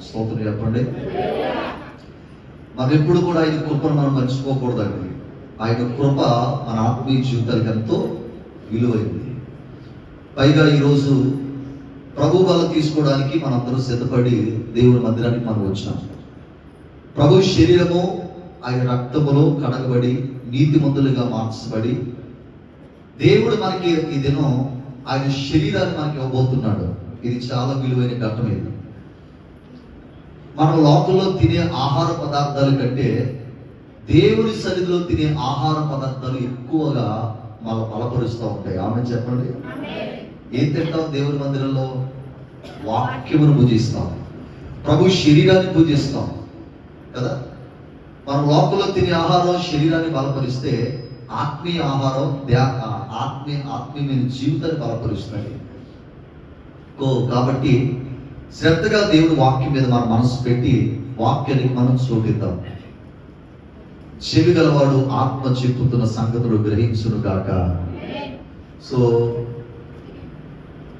స్తోత్రం చెప్పండి. మనం ఎప్పుడు కూడా ఆయన కృపను మనం మర్చిపోకూడదండి. ఆయన కృప మన ఆత్మీయ జీవితానికి ఎంతో విలువైంది. పైగా ఈరోజు ప్రభు బలం తీసుకోవడానికి మనందరూ సిద్ధపడి దేవుని మందిరానికి మనం వచ్చాం. ప్రభు శరీరము ఆయన రక్తములో కడగబడి నీతిమంతులుగా మార్చబడి దేవుడు మనకి ఈ దినం ఆయన శరీరాన్ని మనకి ఇవ్వబోతున్నాడు. ఇది చాలా విలువైన ఘట్టం. ఇది మనం లోకంలో తినే ఆహార పదార్థాల కంటే దేవుని సన్నిధిలో తినే ఆహార పదార్థాలు ఎక్కువగా మన బలపరుస్తూ ఉంటాయి. ఆమె చెప్పండి. ఏం తింటాం దేవుని మందిరంలో? వాక్యమును పూజిస్తాం, ప్రభు శరీరాన్ని పూజిస్తాం కదా. మన లోకంలో తినే ఆహారం శరీరాన్ని బలపరిస్తే ఆత్మీయ ఆహారం ఆత్మీయమైన జీవితాన్ని బలపరుస్తుంది. కాబట్టి శ్రద్ధగా దేవుని వాక్యం మీద మన మనసు పెట్టి వాక్యానికి మనం చోటిద్దాం. చెవి గలవాడు ఆత్మ చెప్పుతున్న సంగతులు గ్రహించును గాక. సో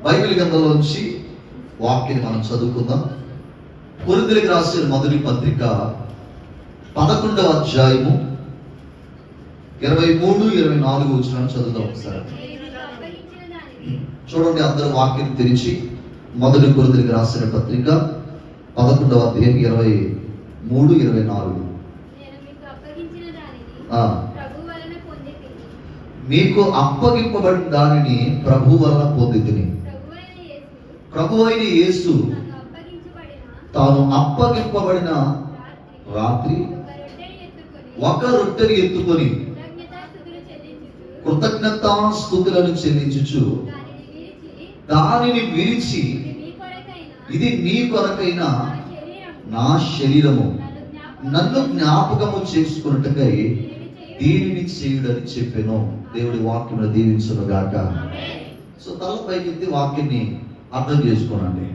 బైబిల్ గ్రంథంలోంచి వాక్యాన్ని మనం చదువుకుందాం. కొరింథీయులకు రాసిన మొదటి పత్రిక 11వ అధ్యాయము 23-24 వచనాలు చదువుదాం ఒకసారి. చూడండి, అందరూ వాక్యం తెరిచి మొదటి కొరింథీయులకు రాసిన పత్రిక 11వ అధ్యాయం 23-24. మీకు అప్పగింపబడిన దానిని ప్రభు వలన పొందితిని. ప్రభు అయిన యేసు తాను అప్పగింపబడిన రాత్రి ఒక రొట్టెని ఎత్తుకొని కృతజ్ఞతాస్తుతులను చెల్లించుచు దానిని విరిచి, ఇది నీ కొరకైన నా శరీరము, నన్ను జ్ఞాపకము చేసుకున్నట్టుగా దీనిని చేయుడని చెప్పాను. దేవుడి వాక్యమును దీవించును గాక. సో తలపైకి వాక్యాన్ని అర్థం చేసుకోనండి.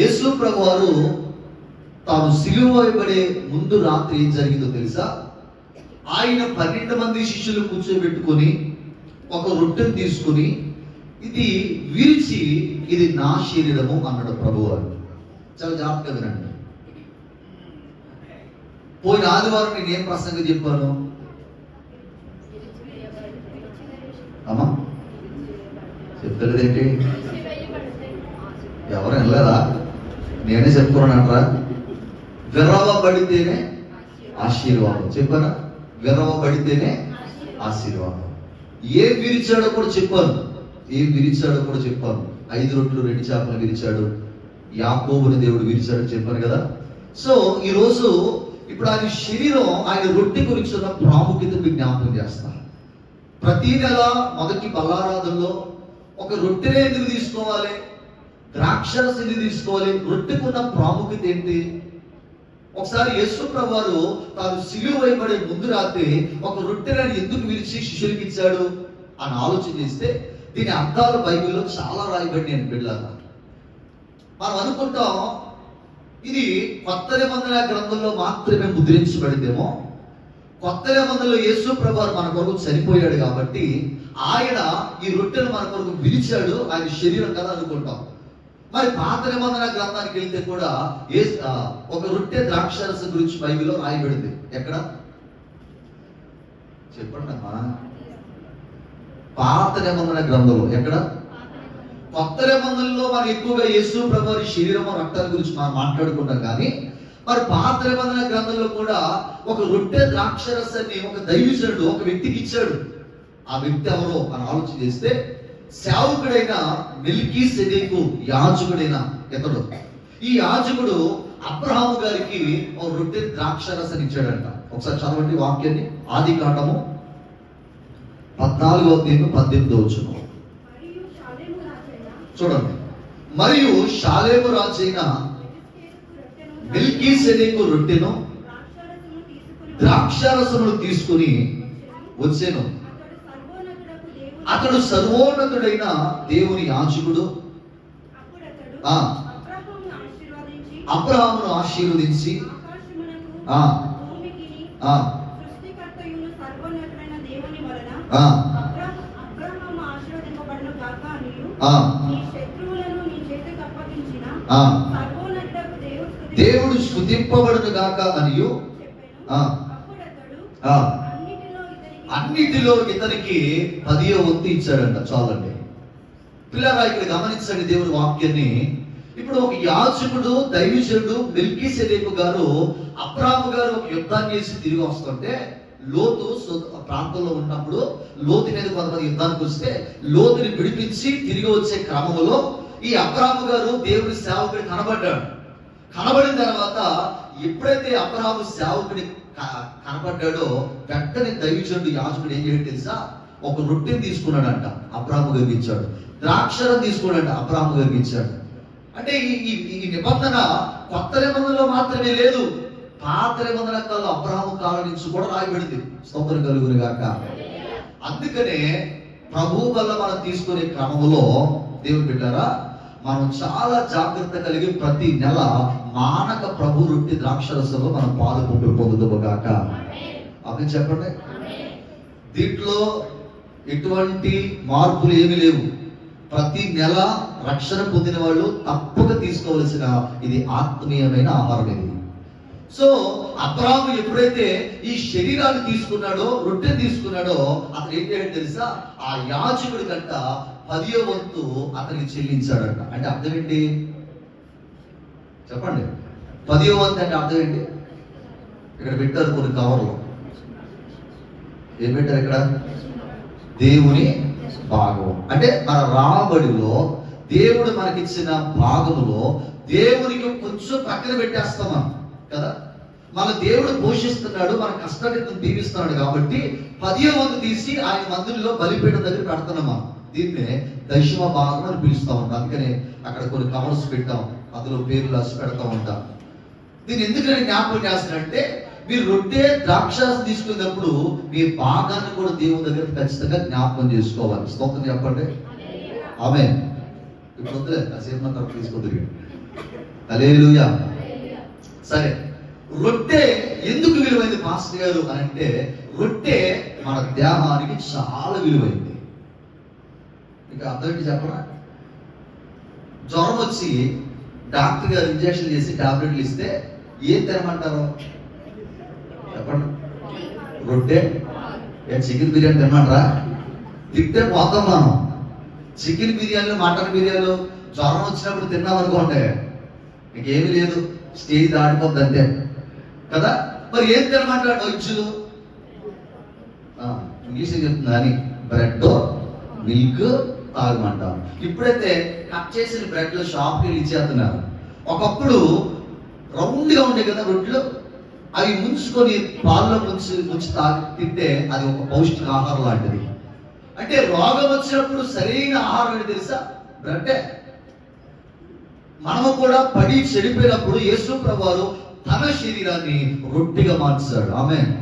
యేసు ప్రభు వారు తాను సిలువ వేయబడే ముందు రాత్రి ఏం జరిగిందో తెలుసా? ఆయన 12 మంది శిష్యులు కూర్చోబెట్టుకొని ఒక రొట్టెను తీసుకుని ఇది విరిచి, ఇది నా శరీరము అన్నాడు ప్రభువారు. చాలా జాగ్రత్తగా వినండి. పోయిన ఆదివారం నేను ఏం ప్రసంగం చెప్పాను అమ్మా? చెప్తలేదేంటి? ఎవరు వెళ్ళలేదా? నేనే చెప్పుకున్నానంటారా? విరవబడితేనే ఆశీర్వాదం చెప్పానా? విరవబడితేనే ఆశీర్వాదం. ఏం విరిచాడో కూడా చెప్పాను. 5 రొట్టెలు 2 చేపలు విరిచాడు, యాకోబుని దేవుడు విరిచాడు చెప్పాను కదా. సో ఈరోజు ఇప్పుడు ఆయన శరీరం, ఆయన రొట్టె గురించి ఉన్న ప్రాముఖ్యత మీకు జ్ఞాపకం చేస్తాను. ప్రతి నెల మొదటి బల్లారాధనలో ఒక రొట్టెనే ఎందుకు తీసుకోవాలి, ద్రాక్షరసం ఎందుకు తీసుకోవాలి, రొట్టెకున్న ప్రాముఖ్యత ఏంటి? ఒకసారి యేసు ప్రభు వారు తాను సిలువ వేయబడే ముందు రాత్రి ఒక రొట్టెని ఎందుకు విరిచి శిష్యులకి ఇచ్చాడు అని ఆలోచన చేస్తే దీని అర్థాలు బైబిల్లో చాలా రాయబడి నేను బిడ్డలారా. మనం అనుకుంటాం ఇది కొత్త నిబంధన గ్రంథంలో మాత్రమే ముద్రించబడిందేమో. కొత్త నిబంధనలో యేసు ప్రభు వారు మన కొరకు చనిపోయాడు కాబట్టి ఆయన ఈ రొట్టెను మన కొరకు విరిచాడు, ఆయన శరీరం కదా అనుకుంటాం. మరి పాత నిబంధన గ్రంథానికి వెళ్తే కూడా ఒక రొట్టె ద్రాక్షరసం గురించి బైబిల్లో రాయబడింది. ఎక్కడ చెప్పండి అమ్మా? పాత నిబంధన గ్రంథంలో ఎక్కడ? కొత్త నిబంధనలో మనం ఎక్కువగా యేసు ప్రభు వారి శరీరము రక్తాల గురించి మనం మాట్లాడుకుంటాం. కానీ మరి పాత నిబంధన గ్రంథంలో కూడా ఒక రొట్టె ద్రాక్షరసాన్ని ఒక దైవజనుడు ఒక వ్యక్తికి ఇచ్చాడు. ఆ వ్యక్తి ఎవరో అని ఆలోచన చేస్తే సేవకుడైన మెల్కీసెదెకు యాజకుడైన ఇతడు. ఈ యాజకుడు అబ్రహాము గారికి ఒక రొట్టె ద్రాక్షరసాన్ని ఇచ్చాడంట. ఒకసారి చదవండి వాక్యాన్ని. ఆదికాండము 14వ అధ్యాయం 18వ వచనం చూడండి. మరియు షాలేము రాజైన మెల్కీసెదెకు రొట్టెను ద్రాక్షరసమును తీసుకుని వచ్చెను. అతడు సర్వోన్నతుడైన దేవుని యాజకుడు. అబ్రహామును ఆశీర్వదించి దేవుడు స్తుతింపబడును గాక అనియు అన్నిటిలో ఇతనికి 10వ వంతు ఇచ్చాడంట. చాలండి పిల్లరా, ఇక్కడ గమనించండి దేవుడి వాక్యాన్ని. ఇప్పుడు ఒక యాజకుడు దైవజనుడు మెల్కీసెదెకు గారు అబ్రాహాము గారు ఒక యుద్ధాన్ని చేసి తిరిగి వస్తుంటే, లోతు ప్రాంతంలో ఉన్నప్పుడు లోతు మీద కొంతమంది యుద్ధానికి వస్తే లోతుని విడిపించి తిరిగి వచ్చే క్రమంలో ఈ అబ్రాహాము గారు దేవుడి సేవకుడి కనబడిన తర్వాత ఎప్పుడైతే అబ్రాహాము సేవకుడి కనబడ్డాడో వెంటనే దైవజనుడు యాజకుడు ఏం చేయడం తెలుసా? ఒక రొట్టెని తీసుకున్నాడంట, అబ్రాహాము గారికి ఇచ్చాడు. ద్రాక్షరం తీసుకున్నాడంట, అబ్రాహాము గారికి ఇచ్చాడు. అంటే ఈ నిబంధన కొత్త నిబంధనలో మాత్రమే లేదు, పాత నిబంధన కాలం అబ్రాహాము కాలం నుంచి కూడా రాయబడింది. స్తోత్రం కలుగును గాక. అందుకనే ప్రభువు వల్ల మనం తీసుకునే క్రమంలో దేవుడు బిడ్డారా, మనం చాలా జాగ్రత్త కలిగి ప్రతి నెల మానక ప్రభు రొట్టె ద్రాక్షరసంలో మనం పాలు పొందుతాము గాక. అవి చెప్పండి. దీంట్లో ఎటువంటి మార్పులు ఏమీ లేవు. ప్రతి నెల రక్షణ పొందిన వాళ్ళు తప్పక తీసుకోవలసిన ఇది ఆత్మీయమైన ఆహారం. ఇది సో అబ్రాహాము ఎప్పుడైతే ఈ శరీరాన్ని తీసుకున్నాడో, రొట్టె తీసుకున్నాడో, అతను ఏం చేయాలి తెలుసా? ఆ యాజకుడి కంట 10వ వంతు అతనికి చెల్లించాడంట. అంటే అర్థం ఏంటి చెప్పండి? 10వ వంతు అంటే అర్థం ఏంటి? ఇక్కడ పెట్టారు కొన్ని కవర్లో. ఏం పెట్టారు ఇక్కడ? దేవుని భాగం. అంటే మన రాబడిలో దేవుడు మనకిచ్చిన భాగములో దేవునికి కొంచెం పక్కన పెట్టేస్తాం మనం కదా. మన దేవుడు పోషిస్తున్నాడు, మన కష్టాన్ని దీవిస్తున్నాడు కాబట్టి 10వ వంతు తీసి ఆయన మందిరంలో బలిపీఠం దగ్గర పెడుతున్నాం. మనం దీన్నే దశమ భాగం అని పిలుస్తూ ఉంటాం. అందుకనే అక్కడ కొన్ని కవర్స్ పెట్టాం, అందులో పేర్లు రాసి పెడతా ఉంటాం. దీన్ని ఎందుకని జ్ఞాపకం చేస్తానంటే, మీరు రొట్టె ద్రాక్షారసం తీసుకున్నప్పుడు మీ భాగాన్ని కూడా దేవుని దగ్గర ఖచ్చితంగా జ్ఞాపకం చేసుకోవాలి. స్తోత్రం చెప్పండి. ఆమేన్. ఇప్పుడు వద్దులే, కాసేపు తర్వాత తీసుకొద్దు. హల్లెలూయా. సరే, రొట్టె ఎందుకు విలువైంది పాస్టర్ గారు అని అంటే, రొట్టె మన దేహానికి చాలా విలువైంది. ఇంకా అర్థం చెప్పరా? జ్వరం వచ్చి డాక్టర్ గారు ఇంజక్షన్ చేసి టాబ్లెట్లు ఇస్తే ఏం తినమంటారు చెప్పండి? రొట్టె. చికెన్ బిర్యానీ తినమంటారా? తింటే పోతాం మనం. చికెన్ బిర్యానీలు, మటన్ బిర్యానీలు జ్వరం వచ్చినప్పుడు తిన్నాం అనుకోండి, ఇంకేమీ లేదు, స్టేజ్ దాటిపోద్ది అంతే కదా. మరి ఏం తినమంటాడు వైద్యులు? ఇంగ్లీష్ చెప్తుంది అని బ్రెడ్ మిల్క్ తాగమంటారు. ఇప్పుడైతే కట్ చేసిన బ్రెడ్లు షాప్కి వెళ్ళి ఇచ్చేస్తున్నారు. ఒకప్పుడు రౌండ్గా ఉండే కదా రొట్టెలు, అవి ముంచుకొని పాల్లో ముంచి తింటే అది ఒక పౌష్టిక ఆహారం లాంటిది. అంటే రోగం వచ్చినప్పుడు సరైన ఆహారం ఏంటి తెలుసా? బ్రెడ్డే. మనము కూడా పడి చెడిపోయినప్పుడు యేసు ప్రభువారు తన శరీరాన్ని రొట్టెగా మార్చాడు. ఆమేన్.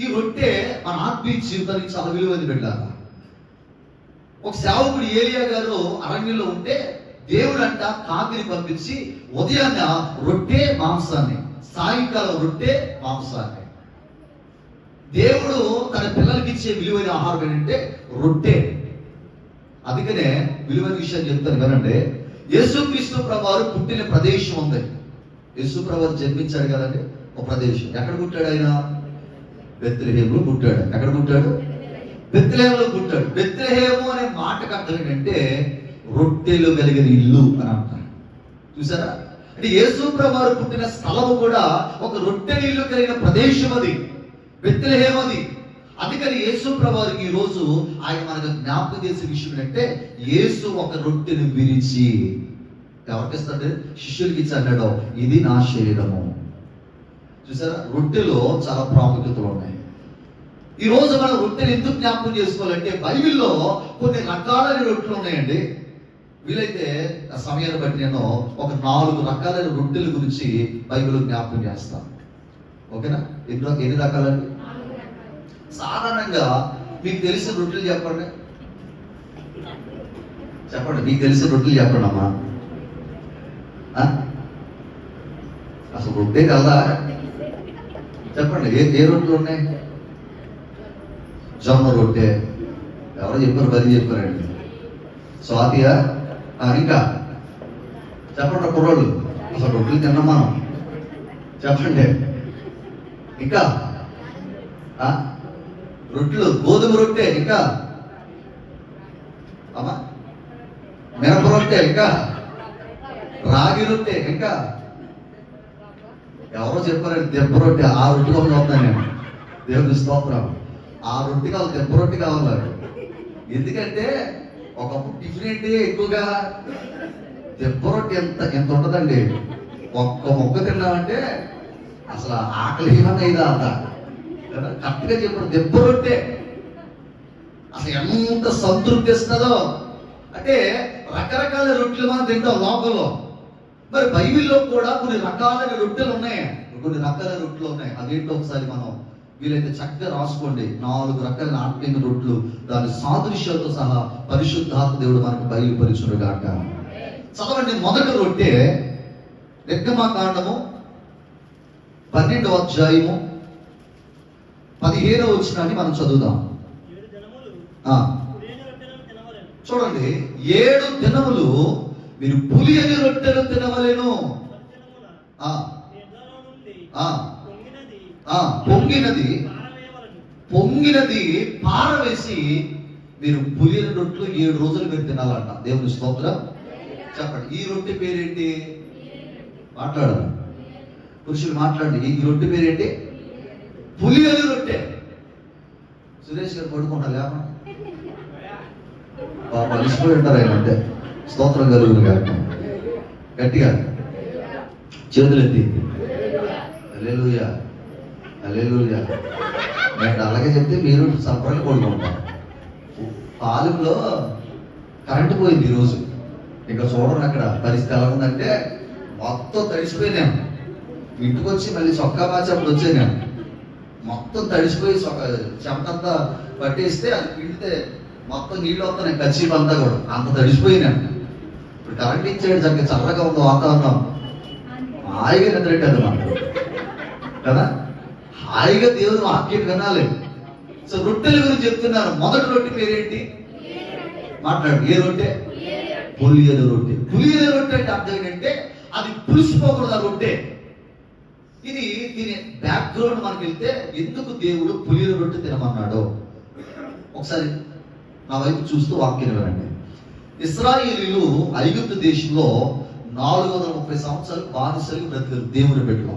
ఈ రొట్టె మన ఆత్మీయ జీవితానికి చాలా విలువైంది పెట్టారు. ఒక సేవకుడు ఏలియా గారు అరణ్యంలో ఉంటే దేవుడు అంట కాకిని పంపించి ఉదయాన్న రొట్టె మాంసాన్ని, సాయంకాలం రొట్టె మాంసాన్ని. దేవుడు తన పిల్లలకి ఇచ్చే విలువైన ఆహారం ఏంటంటే రొట్టె. అందుకనే విలువైన విషయం చెప్తాను వినండి. యేసుక్రీస్తు ప్రభువారు పుట్టిన ప్రదేశం ఉంది. యేసు ప్రభువారు జన్మించాడు కదండి ఒక ప్రదేశం. ఎక్కడ పుట్టాడు ఆయన? బెత్లెహేములో పుట్టాడు. ఎక్కడ పుట్టాడు? బెత్లెహేములో పుట్టాడు. బెత్లెహేము అనే మాటకు అర్థం ఏంటంటే రొట్టెలు కలిగిన ఇల్లు అని అంటారు. చూసారా? అంటే యేసు ప్రభువారు పుట్టిన స్థలము కూడా ఒక రొట్టె ఇల్లు కలిగిన ప్రదేశం అది, బెత్లెహేము అది. అందుకని యేసు ప్రభువారికి ఈ రోజు ఆయన మనకు జ్ఞాపకం చేసే విషయం ఏంటంటే, యేసు ఒక రొట్టెను విరిచి ఎవరికి ఇస్తాడు? శిష్యులకి ఇచ్చి అన్నాడు, ఇది నా శరీరము. చూసారా? రొట్టెలో చాలా ప్రాముఖ్యతలు ఉన్నాయి. ఈ రోజు మనం రొట్టెలు ఎందుకు జ్ఞాపకం చేసుకోవాలంటే, బైబిల్లో కొన్ని రకాలైన రొట్టెలు ఉన్నాయండి. వీలైతే ఆ సమయాన్ని బట్టి నేను ఒక 4 రకాలైన రొట్టెల గురించి బైబిల్లో జ్ఞాపకం చేస్తాను. ఓకేనా? ఎన్ని రకాలండి? సాధారణంగా మీకు తెలిసిన రొట్టెలు చెప్పండి. చెప్పండి, మీకు తెలిసిన రొట్టెలు చెప్పండి అమ్మా. అసలు రొట్టె కదా చెప్పండి. ఏ రొట్టెలు ఉన్నాయి? జొన్న రొట్టె. ఎవరో చెప్పారు, బలి చెప్పారండి. స్వాతియా? ఇంకా చెప్పండి కుర్రోళ్ళు. అసలు రొట్టెలు తిన్నాం మనం, చెప్పండి. ఇంకా రొట్టెలు, గోధుమ రొట్టె, ఇంకా అమ్మా మినప రొట్టె, ఇంకా రాగి రొట్టె, ఇంకా ఎవరో చెప్పారండి దెబ్బ రొట్టె. ఆ రొట్టె కోసం అవుతాను నేను, దేవుని స్తోత్రం. ఆ రొట్టె కావాలి, దెబ్బ రొట్టె కావాలి. ఎందుకంటే ఒకప్పుడు టిఫిన్ ఏంటి ఎక్కువగా దెబ్బ రొట్టె. ఎంత ఉంటుందండి, ఒక్క మొక్క తిన్నామంటే అసలు ఆకలి ఏమన్నా ఇదా అంత కదా. కరెక్ట్గా చెప్పాడు, దెబ్బ రొట్టె అసలు ఎంత సంతృప్తి ఇస్తుందో. అంటే రకరకాల రొట్టెలు మనం తింటాం లోకంలో. మరి బైబిల్లో కూడా కొన్ని రకాలైన రొట్టెలు ఉన్నాయి, కొన్ని రకాల రొట్టెలు ఉన్నాయి. అదేంటో ఒకసారి మనం వీలైతే చక్కగా రాసుకోండి. 4 రకాల ఆత్మీయ రొట్టెలు, దాని సాదృశ్యాలతో సహా పరిశుద్ధాత్మ దేవుడు మనకు బయలుపరిచును గాక. చదవండి. మొదటి రొట్టె నిర్గమకాండము 12వ అధ్యాయము 15వ వచనాన్ని మనం చదువుదాం. చూడండి, 7 దినములు మీరు పులియని రొట్టెలు తినవలెను. పొంగినది పారవేసి మీరు పులియని రొట్టెలు 7 రోజులు మీరు తినాలంట. దేవుని స్తోత్రం. చెప్పండి, ఈ రొట్టె పేరేంటి? మాట్లాడాలి, పురుషులు మాట్లాడండి. ఈ రొట్టె పేరేంటి? పులియని రొట్టె. సురేష్ గారు పడుకుంటారు లేకుండా కలిసిపోయి ఉంటారు ఆయన. అంతే. స్తోత్రం కలుగును గాక. గట్టిగా చేతులు ఎత్తి హల్లెలూయా, హల్లెలూయా. నేను అలాగే చెప్తే మీరు సపరేట్ పడుకుంటారు. పాలెంలో కరెంటు పోయింది ఈరోజు. ఇక చూడండి అక్కడ పరిస్థితి ఎలా ఉందంటే మొత్తం తడిసిపోయినాను. ఇంటికి వచ్చి మళ్ళీ చొక్కా మార్చేప్పుడు వచ్చాను నేను. మొత్తం తడిసిపోయి చెమటంతా పట్టేస్తే అది పిండితే మొత్తం నీళ్ళు వస్తున్నాయి, కచ్చీపు అంతా కూడా. అంత తడిసిపోయినాను. ఇప్పుడు కరెంట్ ఇచ్చాడు, చక్కగా చల్లగా ఉంది వాతావరణం, హాయిగా నిద్రట్టాడు మనం కదా. హాయిగా దేవుని వాక్యం వినాలి. సో రొట్టెల గురించి చెప్తున్నారు. మొదటి రొట్టె పేరేంటి? మాట్లాడు. ఏ రొట్టె? పులియని రొట్టె. పులియని రొట్టె అంటే అర్థం ఏంటంటే అది పులిసిపోకూడదు ఆ రొట్టె. ఇది దీని బ్యాక్గ్రౌండ్ మనకి వెళ్తే ఎందుకు దేవుడు పులియని రొట్టె తినమన్నాడో ఒకసారి నా వైపు చూస్తూ వాక్యం వినండి. ఇశ్రాయేలీయులు ఐగుప్తు దేశంలో 430 సంవత్సరాలు బానిసలు బ్రతికారు దేవుని బిడ్డలో.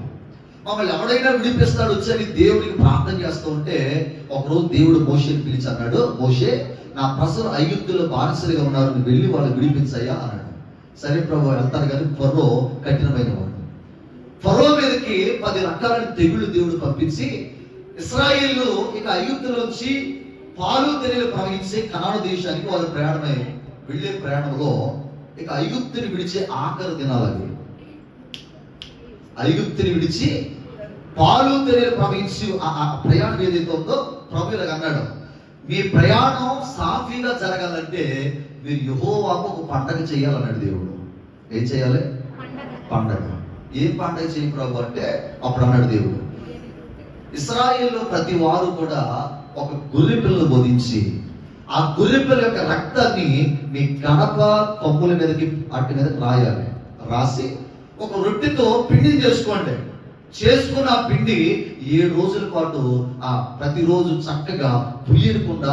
మమ్మల్ని ఎవడైనా విడిపిస్తాడు వచ్చి దేవుడికి ప్రార్థన చేస్తూ ఉంటే ఒకరోజు దేవుడు మోషేని పిలిచి అన్నాడు, మోషే, నా ప్రజలు ఐగుప్తులో బానిసలుగా ఉన్నారు, నువ్వు వెళ్ళి వాళ్ళు విడిపించయ్యా అన్నాడు. సరే ప్రభు వెళ్తాను. కానీ ఫరో కఠినమైన వాడు. ఫరో మీదకి 10 రకాలైన తెగుళ్ళు దేవుడు పంపించి ఇశ్రాయేలు ఇక ఐగుప్తులోంచి పాలు తేనెలు ప్రవహించే కనాను దేశానికి వాళ్ళు ప్రయాణమై వెళ్ళే ప్రయాణంలో ఇక ఐగుప్తుని విడిచే ఆఖరి దినాలవి. ఐగుప్తుని విడిచి పాలు తేనెలు ప్రవహించి ఆ ప్రయాణం ఏదైతే ఉందో ప్రభు ఇలాగ అన్నాడు, మీ ప్రయాణం సాఫీగా జరగాలంటే మీరు యెహోవాకు ఒక పండగ చేయాలన్నాడు దేవుడు. ఏం చేయాలి? పండగ. ఏం పండగ చేయ ప్రభు అంటే అప్పుడు అన్నాడు దేవుడు, ఇశ్రాయేల్లో ప్రతి వారు కూడా ఒక గొర్రె పిల్లను బోధించి ఆ గొర్రె పిల్ల యొక్క రక్తాన్ని మీ గడప కొమ్ముల మీదకి వాటి మీద రాయాలి. రాసి ఒక రొట్టెతో పిండిని చేసుకోండి. చేసుకున్న ఆ పిండి 7 రోజుల పాటు ప్రతిరోజు చక్కగా పులియకుండా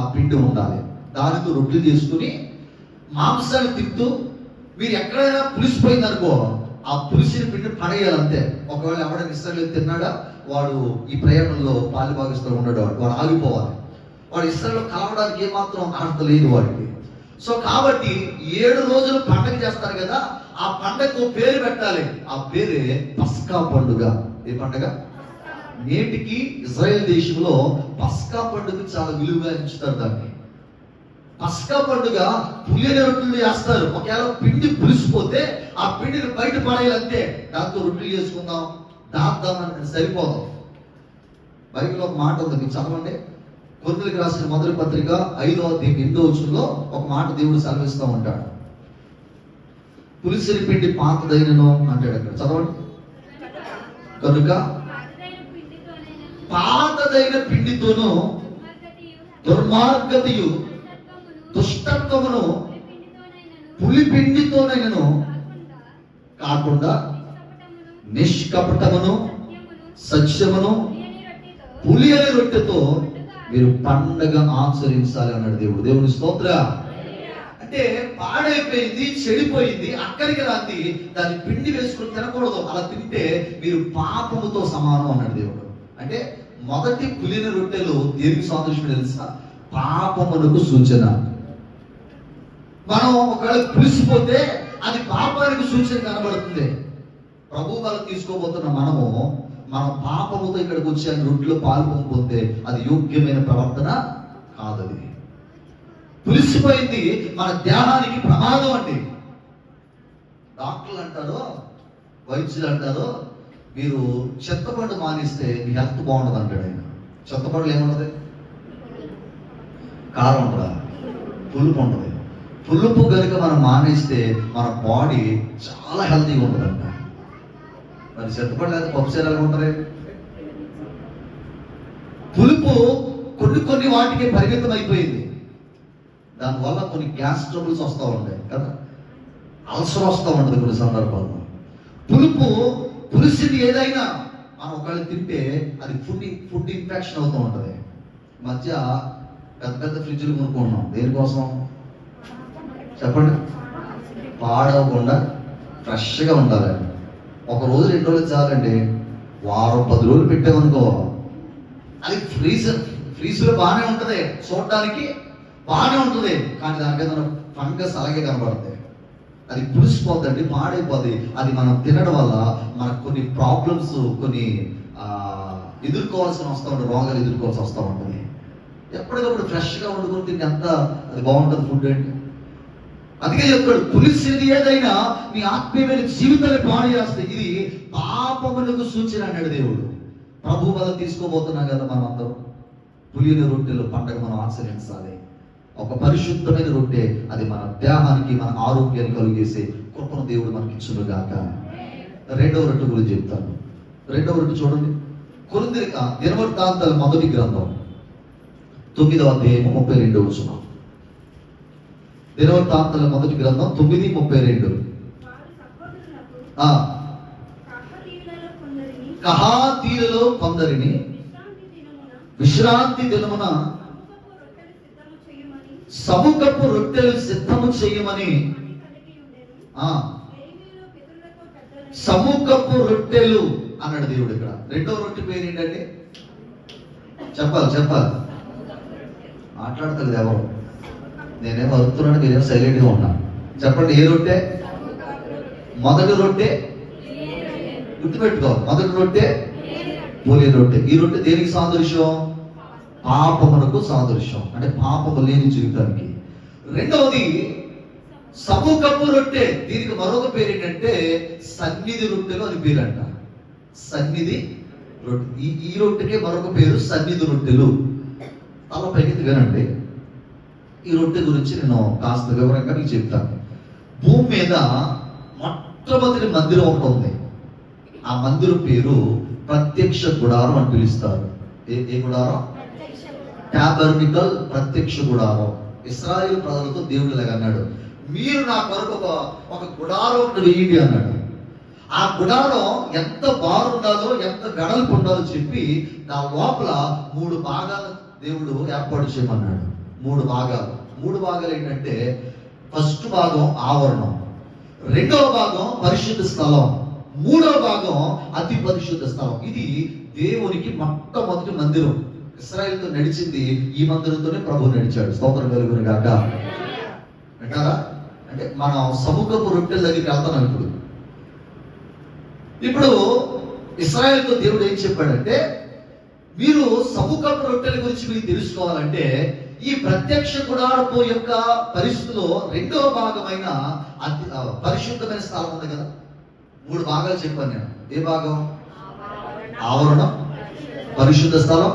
ఆ పిండి ఉండాలి. దానితో రొట్టెలు చేసుకుని మాంసాన్ని తింటూ, మీరు ఎక్కడైనా పులిసిపోయింది అనుకో ఆ పులిసిన పిండి పడేయాలంతే. ఒకవేళ ఎవడైనా ఇశ్రాయేలు తిన్నాడా వాడు ఈ ప్రయాణంలో పాలుభాగస్తులు ఉండడు, వాడు ఆగిపోవాలి. వాడు ఇశ్రాయేలు కలవడానికి ఏమాత్రం అర్హత లేదు వాడికి. సో కాబట్టి 7 రోజులు పండగ చేస్తారు కదా, ఆ పండగకు పేరు పెట్టాలి. ఆ పేరే పస్కా పండుగ. ఏ పండుగ? నేటికి ఇజ్రాయెల్ దేశంలో పస్కా పండుగ చాలా విలువగా ఇచ్చుతారు. దాన్ని పస్కా పండుగ పులియని రొట్టెలు చేస్తారు. ఒకవేళ పిండి పులిసిపోతే ఆ పిండిని బయట పడేయాలంతే. దాంతో రొట్టెలు చేసుకుందాం, దాని సరిపోదాం. బైబిల్లో ఒక మాట ఉంది, మీకు చదవండి. కొరింథీయులకు రాసిన మొదటి పత్రిక 5వ అధ్యాయం 8వ వచనంలో ఒక మాట దేవుడు సెలవిస్తూ ఉంటాడు. పులిసిన పిండి పాతదైనను అంటాడు అక్కడ. చదవండి. కనుక పాతదైన పిండితోనూ దుర్మార్గతయు దుష్టత్వమును పులి పిండితోనైనను కాకుండా నిష్కపటమును సత్యమును పులియని రొట్టెతో మీరు పండగ ఆచరించాలి అన్నాడు దేవుడు. దేవుని స్తోత్ర. అంటే పాడైపోయింది, చెడిపోయింది, అక్కడికి రాంది, దాన్ని పిండి వేసుకుని తినకూడదు. అలా తింటే మీరు పాపముతో సమానం అన్నాడు దేవుడు. అంటే మొదటి పులిని రొట్టెలు దేనికి సాదృశ్యం తెలుసా? పాపమునకు సూచన. మనం ఒకవేళ పులిసిపోతే అది పాపానికి సూచన కనబడుతుంది. ప్రభు వాళ్ళు తీసుకోబోతున్న మనము మన పాపముతో ఇక్కడికి వచ్చి ఆయన రొట్టెలో పాల్పొంగిపోతే అది యోగ్యమైన ప్రవర్తన కాదది. పులిసిపోయింది మన దేహానికి ప్రమాదం అండి. డాక్టర్లు అంటారు, వైద్యులు అంటారు, మీరు చెత్తపండు మానేస్తే మీ హెల్త్ బాగుండదు అంటాడు ఆయన. చెత్తపండులు ఏముండదు? కారం ఉండదా? పులుపు ఉండదు. పులుపు కనుక మనం మానేస్తే మన బాడీ చాలా హెల్తీగా ఉంటుందంట. మరి చెత్తపండు లేదా పప్పు చేయాలి ఉంటుంది. పులుపు కొన్ని వాటికి పరిమితం అయిపోయింది. దానివల్ల కొన్ని గ్యాస్ ట్రబుల్స్ వస్తూ ఉంటాయి కదా, అల్సర్ వస్తూ ఉంటుంది కొన్ని సందర్భాల్లో. పులిసింది ఏదైనా మనం ఒకవేళ తింటే అది ఫుడ్ ఇన్ఫెక్షన్ అవుతూ ఉంటుంది. మధ్య పెద్ద ఫ్రిడ్జ్లు కొనుక్కుంటున్నాం. దేనికోసం చెప్పండి? పాడవకుండా ఫ్రెష్గా ఉండాలి. ఒక రోజు 2 రోజులు చాలండి. వారం 10 రోజులు పెట్టామనుకో అది ఫ్రీజర్ బాగానే ఉంటుంది, చూడడానికి బాగానే ఉంటుంది, కానీ దాని మీద ఫంగస్ అలాగే కనబడుతుంది. అది పులిసిపోద్దండి, పాడైపోద్ది. అది మనం తినడం వల్ల మనకు కొన్ని ప్రాబ్లమ్స్, కొన్ని ఎదుర్కోవాల్సి వస్తూ ఉంటుంది, రోగాలు ఎదుర్కోవాల్సి వస్తూ ఉంటుంది. ఎప్పటికప్పుడు ఫ్రెష్గా వండుకొని తింటే అంతా అది బాగుంటుంది ఫుడ్ అంటే. అందుకే చెప్తాడు, పులిసింది ఏదైనా మీ ఆత్మీయమైన జీవితాన్ని పాడు చేస్తాయి. ఇది పాపములకు సూచన అన్నాడు దేవుడు. ప్రభు వల్ల తీసుకోబోతున్నాం కదా మనం అందరం. పులియని రొట్టెలు పండగ మనం ఆచరించాలి. ఒక పరిశుద్ధమైన రొట్టె, అది మన దేహానికి, మన ఆరోగ్యాన్ని కలుగజేసే కృపను దేవుడు మనకి ఇచ్చును గాక. రెండవ రొట్టె గురించి చెప్తాను. రెండవ రొట్టె చూడండి, కొరింథీయులకు దినవృత్తాంతాల మొదటి గ్రంథం 9వ అధ్యాయం 32వ వచనం. దినవృత్తాంతాల మొదటి గ్రంథం 9:32. కహాతీయులలో కొందరిని విశ్రాంతి దినమున సముఖపు రొట్టెలు సిద్ధము చేయమని. సముఖపు రొట్టెలు అన్నాడు దేవుడు ఇక్కడ. రెండవ రొట్టె పేరు ఏంటంటే? చెప్పాలి మాట్లాడతలేదు ఎవరు. నేనేమో అడుగుతున్నాను, మీరేమో సైలెంట్గా ఉన్నా. చెప్పండి, ఏ రొట్టె? మొదటి రొట్టె గుర్తుపెట్టుకో. మొదటి రొట్టె పులియని రొట్టె. ఈ రొట్టె దేనికి సాదృశ్యం? పాపమునకు సాదృశ్యం, అంటే పాపము లేని జీవితానికి. రెండవది సముఖపు రొట్టె. దీనికి మరొక పేరు ఏంటంటే సన్నిధి రొట్టెలు అని పేరు అంట. సన్నిధి రొట్టె. ఈ రొట్టెకే మరొక పేరు సన్నిధి రొట్టెలు. అలా పైకి వినండి. ఈ రొట్టె గురించి నేను కాస్త వివరంగా మీకు చెప్తాను. భూమి మీద మొట్టమొదటి మందిరం ఒకటి ఉంది. ఆ మందిరం పేరు ప్రత్యక్ష గుడారం అని పిలుస్తారు. ఏ గుడారం? టాబర్నికల్, ప్రత్యక్ష గుడారం. ఇశ్రాయేలు ప్రజలతో దేవుడు ఇలాగ అన్నాడు, మీరు నా కొరకు ఒక గుడారం ఒకటి వేయండి అన్నాడు. ఆ గుడారం ఎంత బారుండాలో, ఎంత వెడల్పు ఉండాలో చెప్పి దాని లోపల 3 భాగాలు దేవుడు ఏర్పాటు చేయమన్నాడు. 3 భాగాలు ఏంటంటే, ఫస్ట్ భాగం ఆవరణం, రెండవ భాగం పరిశుద్ధ స్థలం, మూడవ భాగం అతి పరిశుద్ధ స్థలం. ఇది దేవునికి మొట్టమొదటి మందిరం. ఇశ్రాయేలుతో నడిచింది ఈ మందిరంతోనే ప్రభు నడిచాడు. స్తోత్రం కలుగును గాక. వింటారా? అంటే మనం సముఖపు రొట్టెల దగ్గరికి వెళ్తున్నాం. ఇప్పుడు ఇశ్రాయేలుతో దేవుడు ఏం చెప్పాడంటే, మీరు సముఖపు రొట్టెల గురించి మీరు తెలుసుకోవాలంటే ఈ ప్రత్యక్ష గుడారపు యొక్క పరిస్థితిలో రెండవ భాగమైన పరిశుద్ధమైన స్థలం ఉంది కదా. 3 భాగాలు చెప్పాను నేను. ఏ భాగం? ఆవరణం, పరిశుద్ధ స్థలం.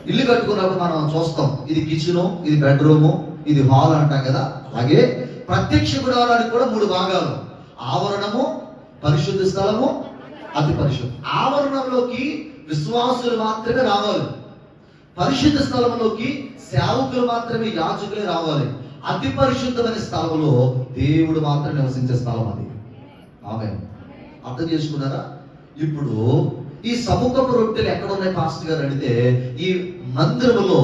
ఇల్లు కట్టుకున్నప్పుడు మనం చూస్తాం, ఇది కిచెను, ఇది బెడ్రూము, ఇది హాల్ అంటాం కదా. అలాగే ప్రత్యక్ష గుడారానికి కూడా 3 భాగాలు: ఆవరణము, పరిశుద్ధ స్థలము, అతి పరిశుద్ధ. ఆవరణంలోకి విశ్వాసులు మాత్రమే రావాలి. పరిశుద్ధ స్థలంలోకి సేవకులు మాత్రమే, యాజకులే రావాలి. అతి పరిశుద్ధమైన స్థలంలో దేవుడు మాత్రం నివసించే స్థలం అది. ఆమె అర్థం చేసుకున్నారా? ఇప్పుడు ఈ సముఖపు రొట్టెలు ఎక్కడ ఉన్నాయి పాస్టర్ గారు అడిగితే, ఈ మందిరంలో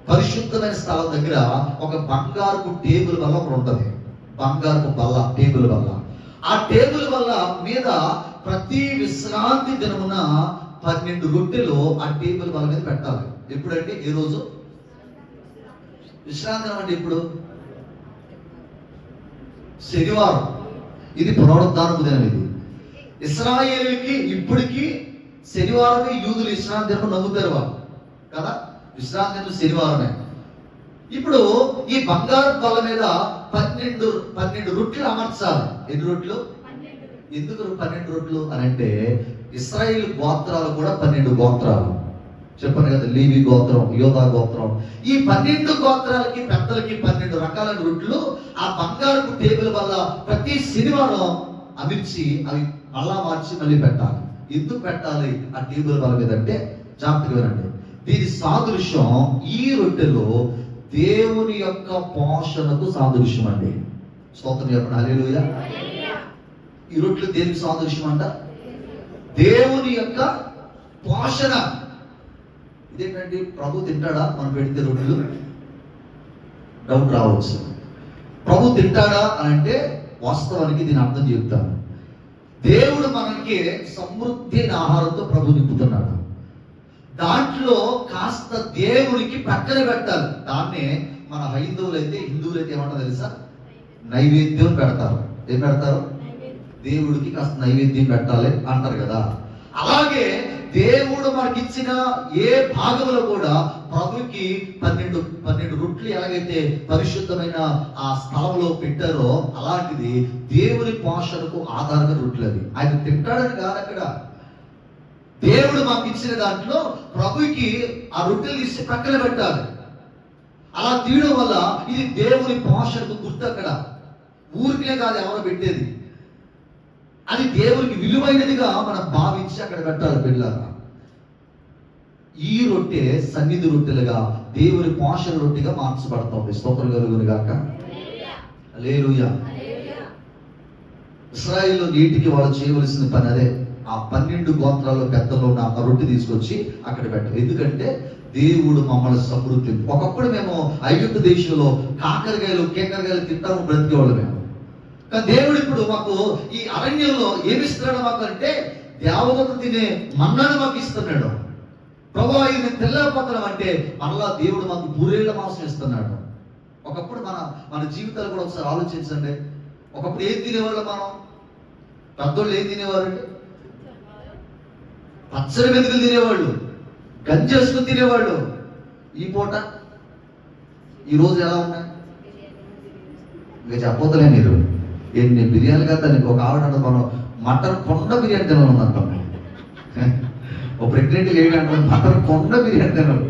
పరిశుద్ధమైన స్థలం దగ్గర ఒక బంగారపు టేబుల్ వల్ల ఒకటి ఉంటుంది. బంగారపు బల్ల, టేబుల్ వల్ల. ఆ టేబుల్ వల్ల మీద ప్రతి విశ్రాంతి దినమున 12 రొట్టెలు ఆ టేబుల్ వల్ల మీద పెట్టాలి. ఎప్పుడంటే ఏ రోజు? విశ్రాంతి దినం అంటే ఇప్పుడు శనివారం. ఇది పునరుద్ధానపు దినం. ఇది ఇశ్రాయేలుకి ఇప్పటికీ శనివారమే యూదులు విశ్రాంతి దినం నమ్ముతారు వాళ్ళు కదా. విశ్రాంతి దినం శనివారమే. ఇప్పుడు ఈ బంగారు బల్ల మీద 12 రొట్టెలు అమర్చాలి. ఎన్ని రొట్టెలు? ఎందుకు 12 రొట్టెలు అని అంటే, ఇశ్రాయేలు గోత్రాలు కూడా 12 గోత్రాలు చెప్పాను కదా. లేవి గోత్రం, యోధా గోత్రం, ఈ 12 గోత్రాలకి పెద్దలకి 12 రకాల రొట్టెలు ఆ బంగారు టేబుల్ వల్ల ప్రతి శనివారం అమిర్చి అవి మళ్ళా మార్చి మళ్ళీ పెట్టాలి. ఎందుకు పెట్టాలి ఆ టేబుల్ వల్ల మీద అంటే, జాగ్రత్తగా వినండి. దీని సాదృశ్యం ఈ రొట్టెలో దేవుని యొక్క పోషణకు సాదృశ్యం అండి. స్తోత్రం చెప్పండి, హల్లెలూయా. ఈ రొట్టెలు దేనికి సాదృశ్యం అంట? దేవుని యొక్క పోషణ. ఇదేంటండి, ప్రభు తింటాడా మనం పెడితే రొట్టెలు? డౌట్ రావచ్చు. ప్రభు తింటాడా అని అంటే, వాస్తవానికి దీని అర్థం చెప్తాను. దేవుడు మనకి సమృద్ధి ఆహారంతో ప్రభు నింపుతున్నాడు. దాంట్లో కాస్త దేవుడికి పక్కన పెట్టాలి. దాన్నే మన హిందువులైతే ఏమంటారు తెలుసా? నైవేద్యం పెడతారు. ఏం పెడతారు? దేవుడికి కాస్త నైవేద్యం పెట్టాలి అంటారు కదా. అలాగే దేవుడు మనకిచ్చిన ఏ భాగంలో కూడా ప్రభుకి 12 రొట్టెలు ఎలాగైతే పరిశుద్ధమైన ఆ స్థలంలో పెట్టారో, అలాంటిది దేవుని పోషణకు ఆధారంగా రొట్టెలు. అవి ఆయన తింటాడని కాదు. అక్కడ దేవుడు మాకు ఇచ్చిన దాంట్లో ప్రభుకి ఆ రొట్టెలు తీసి పక్కన పెట్టాలి. అలా తీయడం వల్ల ఇది దేవుని పోషణకు గుర్తు. అక్కడ ఊరికే కాదు ఎవరో పెట్టేది, అది దేవునికి విలువైనదిగా మనం భావించి అక్కడ పెట్టాలి పిల్లగా. ఈ రొట్టె సన్నిధి రొట్టెలుగా దేవుని పోషణ రొట్టెగా మార్చబడుతుంది. స్తోత్రం కలుగును గాక, హల్లెలూయా. ఇశ్రాయేలు నీటికి వాళ్ళు చేయవలసిన పని అదే. ఆ 12 గోత్రాల్లో పెద్దలో ఉన్న ఆ రొట్టె తీసుకొచ్చి అక్కడ పెట్టాలి. ఎందుకంటే దేవుడు మమ్మల్ని సమృద్ధి. ఒకప్పుడు మేము ఐగుప్తు దేశంలో కాకరకాయలు కేకరకాయలు తింటాము, బ్రతికేవాళ్ళు మేము. కానీ దేవుడు ఇప్పుడు మాకు ఈ అరణ్యంలో ఏమిస్తున్నాడు మాకు అంటే, దేవతలు తినే మన్నాను మాకు ఇస్తున్నాడు. ప్రభు ఇది తెల్లపత్రం అంటే మళ్ళా దేవుడు మాకు పూరేళ్ల మాంసం ఇస్తున్నాడు. ఒకప్పుడు మన జీవితాలు కూడా ఒకసారి ఆలోచించండి. ఒకప్పుడు ఏం తినేవాళ్ళు మనం? పెద్దోళ్ళు ఏం తినేవారండి? పచ్చడి మెతుకులు తినేవాళ్ళు, గంజేసుకుని తినేవాళ్ళు. ఈ పూట ఈ రోజు ఎలా ఉన్నాయి? ఇంకా చెప్పొద్దులే మీరు. ఎన్ని బిర్యానీలు కదా. ఒక ఆవిడ మనం మటన్ కొండ బిర్యానీ తినాలన్నాం. ఒక ప్రెగ్నెంట్ లేడీ అంటారు మటన్ కొండ బిర్యానీ తినాలి.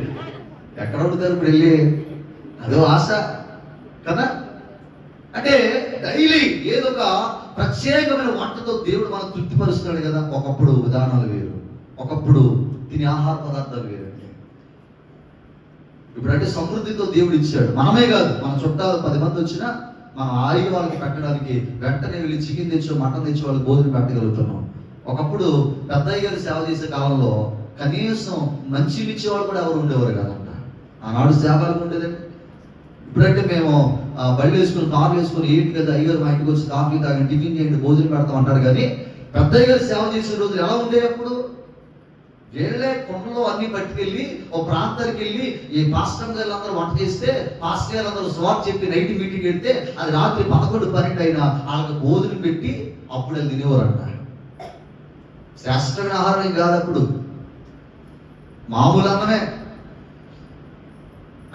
ఎక్కడ వండుతారు ఇప్పుడు వెళ్ళి? అదో ఆశ కదా. అంటే డైలీ ఏదో ఒక ప్రత్యేకమైన వంటతో దేవుడు మనం తృప్తిపరుస్తున్నాడు కదా. ఒకప్పుడు విధానాలు వేరు, ఒకప్పుడు తినే ఆహార పదార్థాలు వేరు. ఇప్పుడంటే సమృద్ధితో దేవుడు ఇచ్చాడు. మనమే కాదు, మన చుట్టాలు 10 మంది వచ్చినా మనం ఆయి వాళ్ళకి పెట్టడానికి వెంటనే వెళ్ళి చికెన్ తెచ్చి మటన్ తెచ్చి వాళ్ళకి భోజనం పెట్టగలుగుతున్నాం. ఒకప్పుడు పెద్దయ్య గారు సేవ చేసే కాలంలో కనీసం మంచి ఇచ్చేవాళ్ళు కూడా ఎవరు ఉండేవారు కాదంట. ఆనాడు సేవలు ఉండేదండి. ఇప్పుడంటే మేము బళ్ళు వేసుకుని కార్లు వేసుకుని ఏంటి కదా అయ్యారు మా ఇంటికి వచ్చి కాఫీ తాగండి, టిఫిన్ చేయండి, భోజనం పెడతాం అంటారు. కానీ పెద్దయ్య గారు సేవ చేసే రోజులు ఎలా ఉండేవి? అప్పుడు ఏళ్ళే కొండలో అన్ని పట్టుకెళ్ళి ఒక ప్రాంతానికి వెళ్ళి ఈ పాస్టర్ గారు అందరూ వంట చేస్తే పాస్టర్ గారు అందరూ స్వాట్ చెప్పి నైట్ మీటింగ్ వెళ్తే అది రాత్రి 11, 12 అయినా వాళ్ళకి భోజనం పెట్టి అప్పుడు వాళ్ళు తినేవారంట. శ్రేష్టమైన ఆహారం ఏం కాదు అప్పుడు, మామూలు అన్నమే.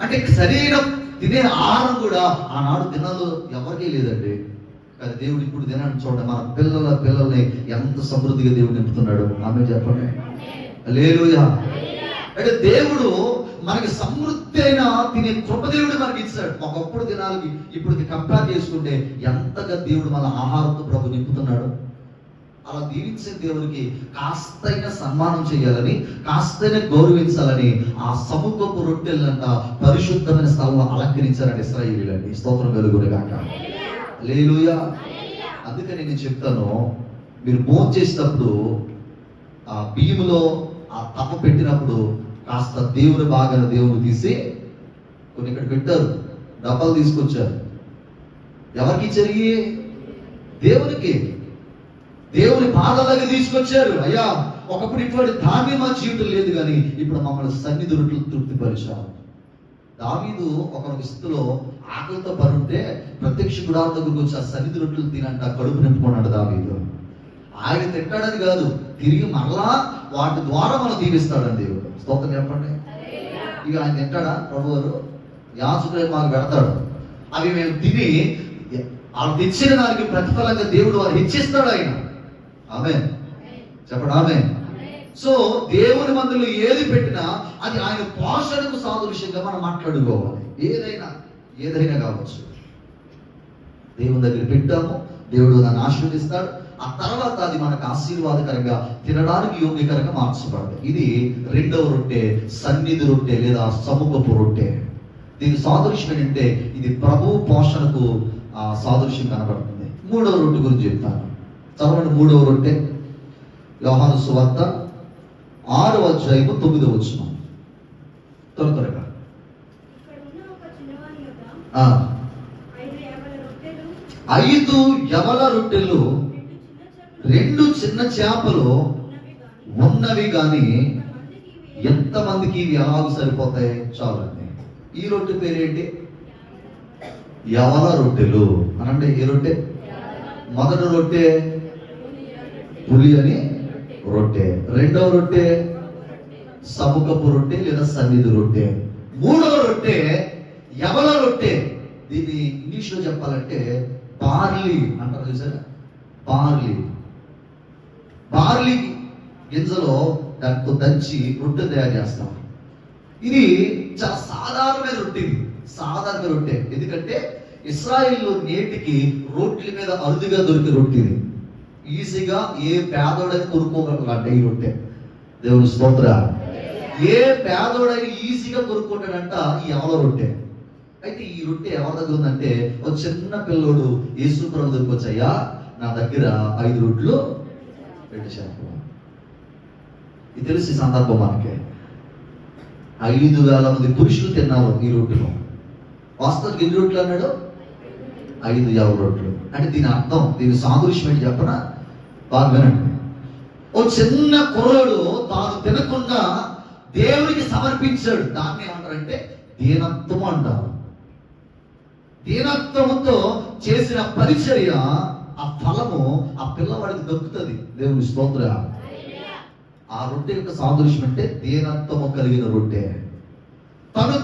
అంటే శరీరం తినే ఆహారం కూడా ఆనాడు దినాలు ఎవరికీ లేదండి. కానీ దేవుడు ఇప్పుడు దినాన్ని చూడండి, మన పిల్లల్ని ఎంత సమృద్ధిగా దేవుడు నింపుతున్నాడు. ఆమె చెప్పండి, హల్లెలూయా. అంటే దేవుడు మనకి సమృద్ధి అయిన తినే కృప దేవుడు మనకి ఇచ్చాడు. ఒకప్పుడు దినాలకి ఇప్పుడు కంపేర్ చేసుకుంటే ఎంతగా దేవుడు మన ఆహారంతో ప్రభు నింపుతున్నాడు. అలా దీవించే దేవునికి కాస్తైన సన్మానం చేయాలని, కాస్తైన గౌరవించాలని ఆ సముఖపు రొట్టెలంట పరిశుద్ధమైన స్థలంలో అలంకరించారండి ఇశ్రాయేలీయులండి. స్తోత్రం కలుగును గాక, హల్లెలూయా, అందుకని నేను చెప్తాను, మీరు భోజనం చేసేటప్పుడు ఆ బియ్యంలో ఆ తప్ప పెట్టినప్పుడు కాస్త దేవుని బాగా దేవుని తీసి కొన్ని ఇక్కడ పెట్టారు, డబ్బాలు తీసుకొచ్చారు. ఎవరికి ఇచ్చారు? దేవునికి, దేవుని పాదాలకి తీసుకొచ్చారు. అయ్యా, ఒకప్పుడు ఇటువంటి దాని మా జీవితం లేదు, కానీ ఇప్పుడు మమ్మల్ని సన్నిధి రొట్టెలు తృప్తిపరిచారు. దావీదు ఒక స్థితిలో ఆకలితో పడుంటే ప్రత్యక్ష గుడారం దగ్గరకు వచ్చి ఆ సన్నిధి రొట్టెలు తినంట కడుపు నింపుకున్నాడు దావీదు. ఆయన తింటాడని కాదు, తిరిగి మరలా వాటి ద్వారా మనం దీవిస్తాడని దేవుడు. స్తోత్రం చెప్పండి. ఇక ఆయన తింటాడా? ప్రభు గారు యాజకుడు మాకు పెడతాడు, అవి మేము తిని వాళ్ళు తెచ్చిన దానికి ప్రతిఫలంగా దేవుడు వారు హెచ్చిస్తాడు ఆయన. ఆమేన్ చెప్పండి. ఆమేన్. సో దేవుని మందులో ఏది పెట్టినా అది ఆయన పోషణకు సాదృశ్యంగా మనం మాట్లాడుకోవాలి. ఏదైనా కావచ్చు, దేవుని దగ్గర పెట్టాము, దేవుడు దాన్ని ఆశీర్వదిస్తాడు. ఆ తర్వాత అది మనకు ఆశీర్వాదకరంగా తినడానికి యోగ్యకరంగా మార్చబడదు. ఇది రెండవ రొట్టె, సన్నిధి రొట్టె లేదా సముఖపు రొట్టె. దీని సాదృశ్యం ఏంటంటే ఇది ప్రభు పోషణకు సాదృశ్యం కనబడుతుంది. మూడవ రొట్టె గురించి చెప్తాను. చదవండి. మూడవ రొట్టె యోహాను సువార్త 6వ అధ్యాయము 9వ వచనం. త్వరగా 5 యవల రొట్టెలు 2 చిన్న చేపలు ఉన్నవి కానీ ఎంతమందికి ఇవి ఎలాగూ సరిపోతాయి? చాలండి. ఈ రొట్టె పేరేంటి? యవల రొట్టెలు అనంటే. ఏ రొట్టె? మొదటి రొట్టె పులి అని రొట్టె, రెండవ రొట్టె సముఖపు రొట్టె లేదా సన్నిధి రొట్టె, మూడవ రొట్టె యవల రొట్టె. దీన్ని ఇంగ్లీష్ లో చెప్పాలంటే బార్లీ అంటారు, చూసారా? బార్లీ గింజలో దాంతో దంచి రొట్టె తయారు చేస్తాం. ఇది చాలా సాధారణ రొట్టె. ఎందుకంటే ఇశ్రాయేల్లో నేటికి రోడ్ల మీద అరుదుగా దొరికే రొట్టె. ఈజీగా ఏ పేదోడని కొనుక్కోగలంట ఈ రొట్టె. దేవుని స్తోత్ర. ఏ పేదోడని ఈజీగా కొనుక్కుంటాడంట ఈ యవల రొట్టె. అయితే ఈ రొట్టె ఎవరి దగ్గర ఉందంటే, ఒక చిన్న పిల్లోడు యేసు ప్రభు దగ్గరకు వచ్చాయా, నా దగ్గర 5 రొట్టెలు 2 చేపలు. ఇది తెలిసి సందర్భం మనకి 5,000 మంది పురుషులు తిన్నారు ఈ రొట్టెలో. వాస్తవానికి ఎన్ని రొట్టెలు అన్నాడు? 5 యవల రొట్టెలు. అంటే దీని అర్థం, దీని సాదృశ్యం ఏంటి చెప్పనా? బాగా వినండి. ఓ చిన్న కుర్రోడు తాను తినకుండా దేవునికి సమర్పించాడు. దాన్ని ఏమంటారంటే దీనత్వం అంటారు. దీనత్వంతో చేసిన పరిచర్య, ఆ ఫలము ఆ పిల్లవాడికి దక్కుతుంది. దేవుని స్తోత్ర. ఆ రొట్టె యొక్క సాదృశ్యం అంటే దీనత్వము కలిగిన రొట్టె.